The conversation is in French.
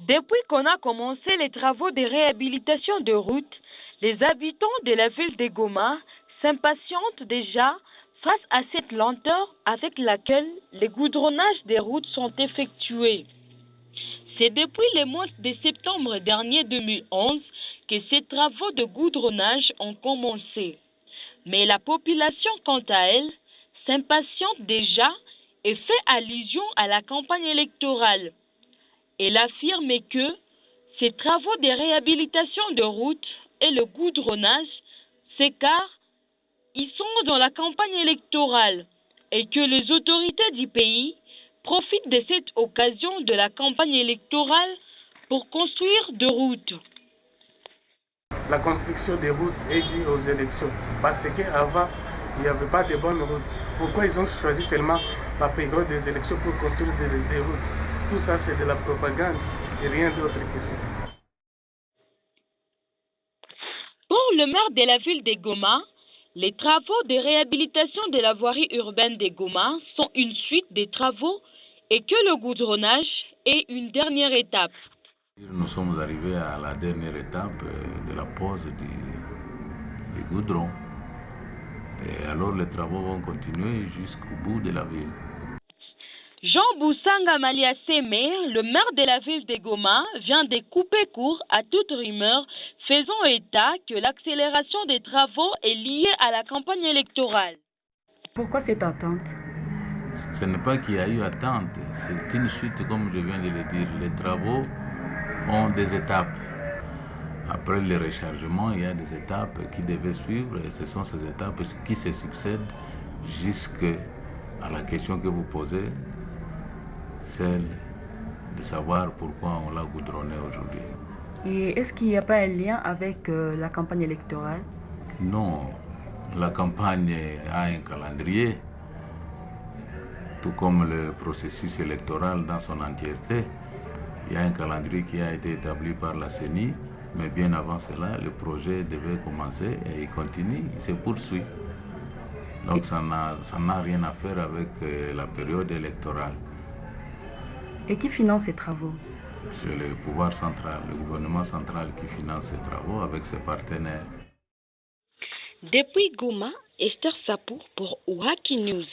Depuis qu'on a commencé les travaux de réhabilitation de routes, les habitants de la ville de Goma s'impatientent déjà face à cette lenteur avec laquelle les goudronnages des routes sont effectués. C'est depuis le mois de septembre dernier 2011 que ces travaux de goudronnage ont commencé. Mais la population, quant à elle, s'impatiente déjà et fait allusion à la campagne électorale. Elle affirme que ces travaux de réhabilitation de routes et le goudronnage, c'est car ils sont dans la campagne électorale et que les autorités du pays profitent de cette occasion de la campagne électorale pour construire des routes. La construction des routes est due aux élections parce qu'avant, il n'y avait pas de bonnes routes. Pourquoi ils ont choisi seulement la période des élections pour construire des routes? Tout ça, c'est de la propagande et rien d'autre que ça. Pour le maire de la ville de Goma, les travaux de réhabilitation de la voirie urbaine de Goma sont une suite des travaux et que le goudronnage est une dernière étape. Nous sommes arrivés à la dernière étape de la pose du goudron. Et alors les travaux vont continuer jusqu'au bout de la ville. Jean Boussanga Maliaseme, le maire de la ville de Goma, vient de couper court à toute rumeur faisant état que l'accélération des travaux est liée à la campagne électorale. Pourquoi cette attente? Ce n'est pas qu'il y a eu attente, c'est une suite comme je viens de le dire. Les travaux ont des étapes. Après le rechargement, il y a des étapes qui devaient suivre et ce sont ces étapes qui se succèdent jusqu'à la question que vous posez, celle de savoir pourquoi on l'a goudronné aujourd'hui. Et est-ce qu'il n'y a pas un lien avec la campagne électorale? Non, la campagne a un calendrier, tout comme le processus électoral dans son entièreté. Il y a un calendrier qui a été établi par la CENI, mais bien avant cela, le projet devait commencer et il continue, il se poursuit. Donc ça n'a rien à faire avec la période électorale. Et qui finance ces travaux? C'est le pouvoir central, le gouvernement central qui finance ces travaux avec ses partenaires. Depuis Goma, Esther Sapou pour Ouaki News.